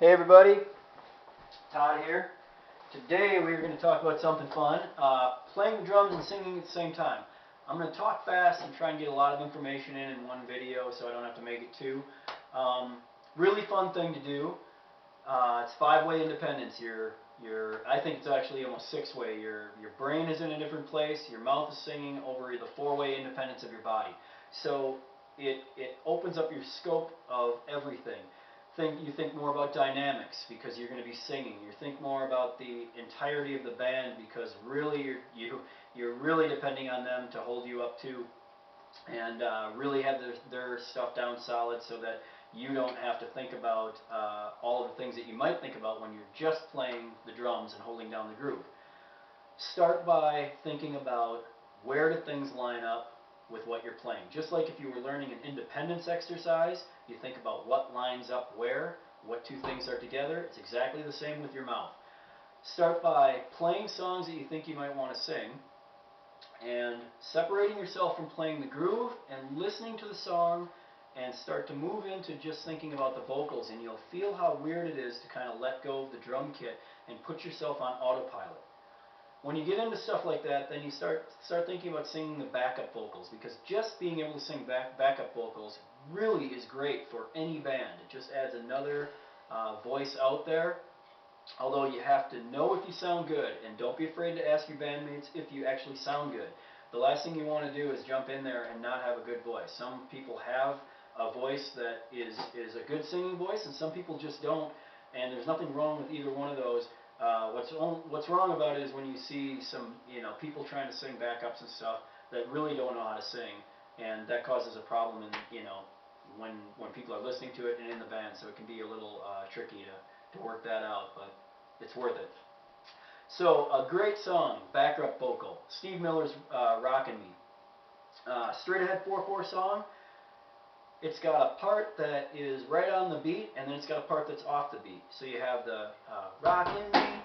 Hey everybody, Todd here. Today we're going to talk about something fun, playing the drums and singing at the same time. I'm going to talk fast and try and get a lot of information in one video so I don't have to make it two. Really fun thing to do. It's five-way independence. I think it's actually almost six-way. Your brain is in a different place, your mouth is singing over the four-way independence of your body. So it opens up your scope of everything. You think more about dynamics because you're going to be singing. You think more about the entirety of the band because really you're really depending on them to hold you up too, and really have their stuff down solid so that you don't have to think about all of the things that you might think about when you're just playing the drums and holding down the groove. Start by thinking about where do things line up with what you're playing. Just like if you were learning an independence exercise, you think about what lines up where, what two things are together. It's exactly the same with your mouth. Start by playing songs that you think you might want to sing and separating yourself from playing the groove and listening to the song, and start to move into just thinking about the vocals, and you'll feel how weird it is to kind of let go of the drum kit and put yourself on autopilot. When you get into stuff like that, then you start thinking about singing the backup vocals, because just being able to sing backup vocals really is great for any band. It just adds another voice out there, although you have to know if you sound good, and don't be afraid to ask your bandmates if you actually sound good. The last thing you want to do is jump in there and not have a good voice. Some people have a voice that is a good singing voice, and some people just don't, and there's nothing wrong with either one of those. What's wrong about it is when you see some people trying to sing backups and stuff that really don't know how to sing, and that causes a problem when people are listening to it and in the band. So it can be a little tricky to work that out, but it's worth it. So a great song, backup vocal, Steve Miller's "Rockin' Me." Straight ahead 4/4 song. It's got a part that is right on the beat, and then it's got a part that's off the beat. So you have the rockin' me,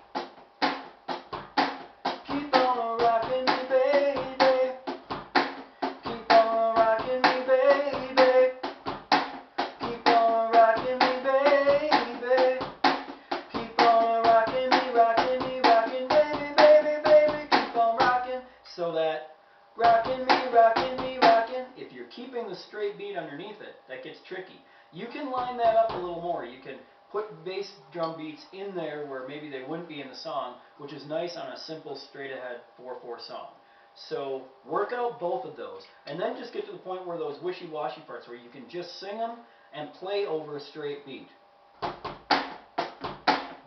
keep on rockin' me, baby, keep on rockin' me, baby, keep on rockin' me, baby, keep on rockin' me, rockin' me, rockin', baby, baby, baby, keep on rockin'. So that rockin' me, rockin' me, rockin'. If you're keeping the straight beat underneath it, that gets tricky. You can line that up a little more. You can put bass drum beats in there where maybe they wouldn't be in the song, which is nice on a simple straight ahead 4/4 song. So work out both of those, and then just get to the point where those wishy-washy parts where you can just sing them and play over a straight beat.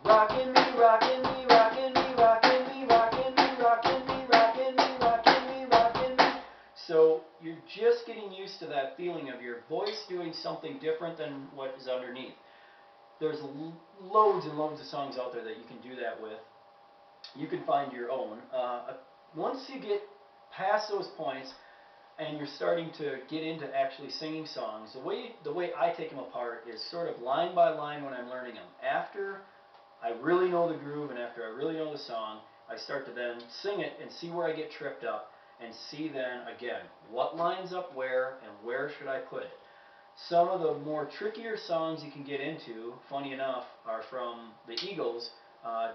Rockin' me, rockin' me, rockin' me, rockin' me, rockin' me, rockin' me, rockin' me, rockin' me, rockin' me. So you're just getting used to that feeling of your voice doing something different than what is underneath. There's loads and loads of songs out there that you can do that with. You can find your own. Once you get past those points and you're starting to get into actually singing songs, the way I take them apart is sort of line by line when I'm learning them. After I really know the groove and after I really know the song, I start to then sing it and see where I get tripped up, and see then again what lines up where and where should I put it. Some of the more trickier songs you can get into, funny enough, are from the Eagles.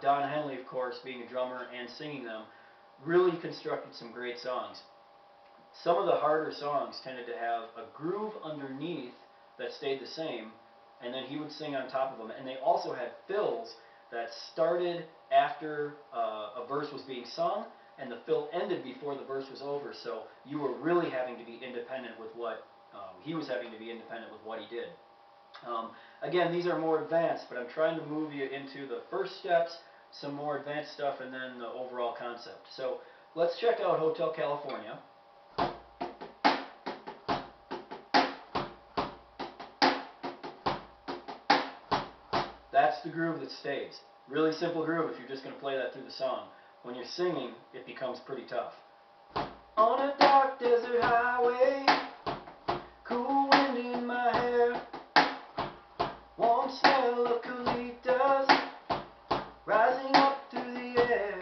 Don Henley, of course, being a drummer and singing them, really constructed some great songs. Some of the harder songs tended to have a groove underneath that stayed the same, and then he would sing on top of them. And they also had fills that started after a verse was being sung, and the fill ended before the verse was over. So you were really having to be independent with what he was having to be independent with what he did. Again, these are more advanced, but I'm trying to move you into the first steps, some more advanced stuff, and then the overall concept. So let's check out Hotel California. That's the groove that stays. Really simple groove if you're just going to play that through the song. When you're singing, it becomes pretty tough. On a dark desert highway, cool wind in my hair, warm smell of colitas rising up through the air.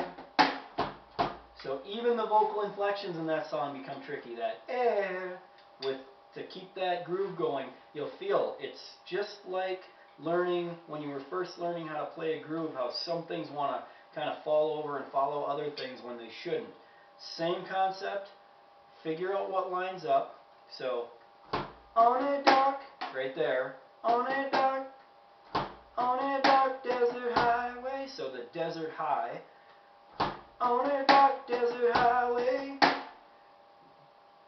So even the vocal inflections in that song become tricky. That air, to keep that groove going, you'll feel it's just like learning, when you were first learning how to play a groove, how some things want to kind of fall over and follow other things when they shouldn't. Same concept, figure out what lines up. So, on a dark, right there, on a dark desert highway. So the desert high, on a dark desert highway.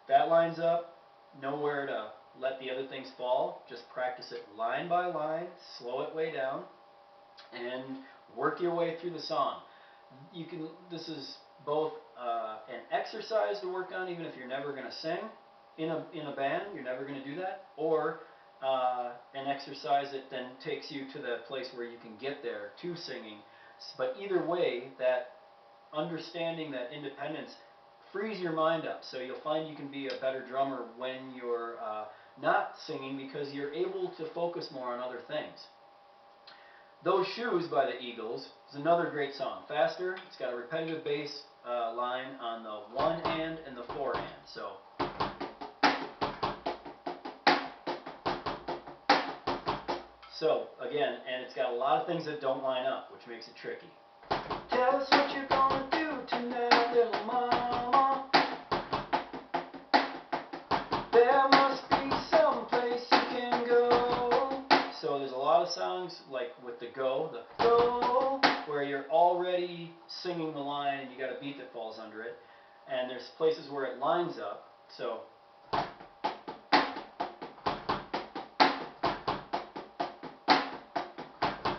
That lines up, know where to let the other things fall. Just practice it line by line, slow it way down, and work your way through the song. This is both an exercise to work on, even if you're never going to sing in a band, you're never going to do that, or an exercise that then takes you to the place where you can get there to singing. But either way, that understanding that independence frees your mind up, so you'll find you can be a better drummer when you're not singing, because you're able to focus more on other things. Those Shoes by the Eagles is another great song. Faster, it's got a repetitive bass line on the one hand and the four hand. So again, and it's got a lot of things that don't line up, which makes it tricky. Tell us what you're gonna do tonight, little mama. There must be some place you can go. So there's a lot of songs like with the go, where you're already singing the line and you got a beat that falls under it. And there's places where it lines up. So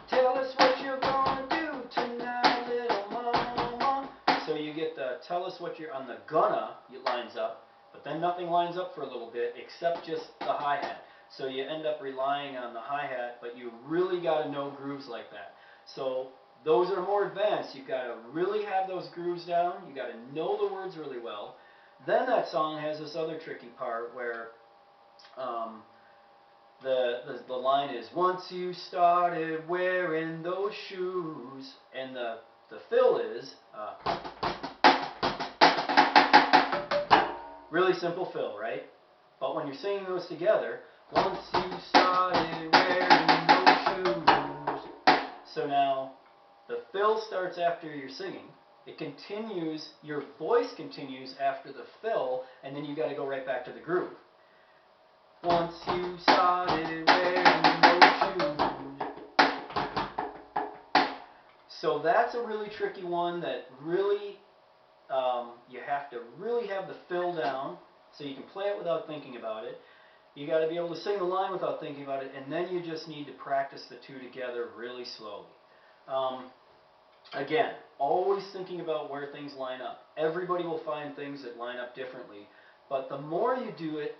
tell us what you're gonna do tonight, little mama. So you get the tell us what you're on the gonna, it lines up, but then nothing lines up for a little bit except just the hi-hat. So you end up relying on the hi-hat, but you really got to know grooves like that. So those are more advanced. You've got to really have those grooves down. You've got to know the words really well. Then that song has this other tricky part where the line is, once you started wearing those shoes, and the fill is really simple fill, right? But when you're singing those together, once you started wearing those shoes. So now the fill starts after you're singing. It continues, your voice continues after the fill, and then you got to go right back to the groove. Once you started wearing those shoes. So that's a really tricky one that really, you have to really have the fill down so you can play it without thinking about it. You got to be able to sing the line without thinking about it, and then you just need to practice the two together really slowly. Again, always thinking about where things line up. Everybody will find things that line up differently, but the more you do it,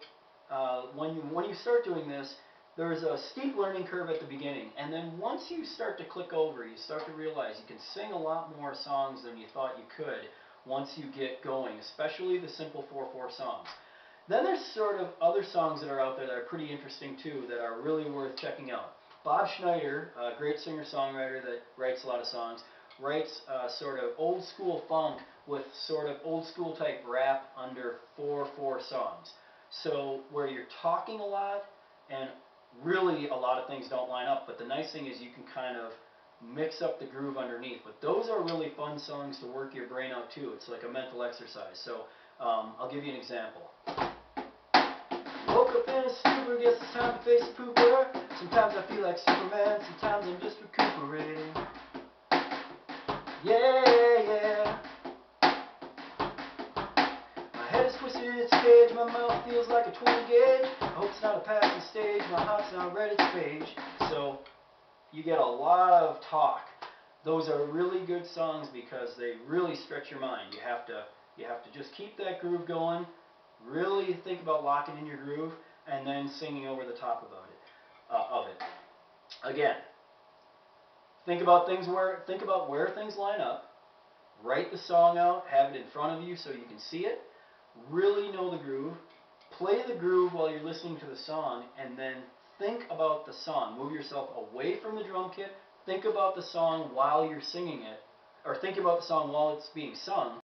when you start doing this, there's a steep learning curve at the beginning, and then once you start to click over, you start to realize you can sing a lot more songs than you thought you could once you get going, especially the simple 4/4 songs. Then there's sort of other songs that are out there that are pretty interesting too, that are really worth checking out. Bob Schneider, a great singer-songwriter that writes a lot of songs, writes sort of old school funk with sort of old school type rap under 4/4 songs. So where you're talking a lot and really a lot of things don't line up, but the nice thing is you can kind of mix up the groove underneath. But those are really fun songs to work your brain out too. It's like a mental exercise. So I'll give you an example. Woke up in a stupor, guess it's time to face a pooper. Sometimes I feel like Superman, sometimes I'm just recuperating. Yeah, yeah. My head is twisted in its cage, my mouth feels like a 20 gauge. I hope it's not a passing stage, my heart's not ready to page. So you get a lot of talk. Those are really good songs because they really stretch your mind. You have to just keep that groove going, really think about locking in your groove, and then singing over the top of it. Again, think about where things line up. Write the song out, have it in front of you so you can see it. Really know the groove. Play the groove while you're listening to the song, and then think about the song. Move yourself away from the drum kit. Think about the song while you're singing it, or think about the song while it's being sung.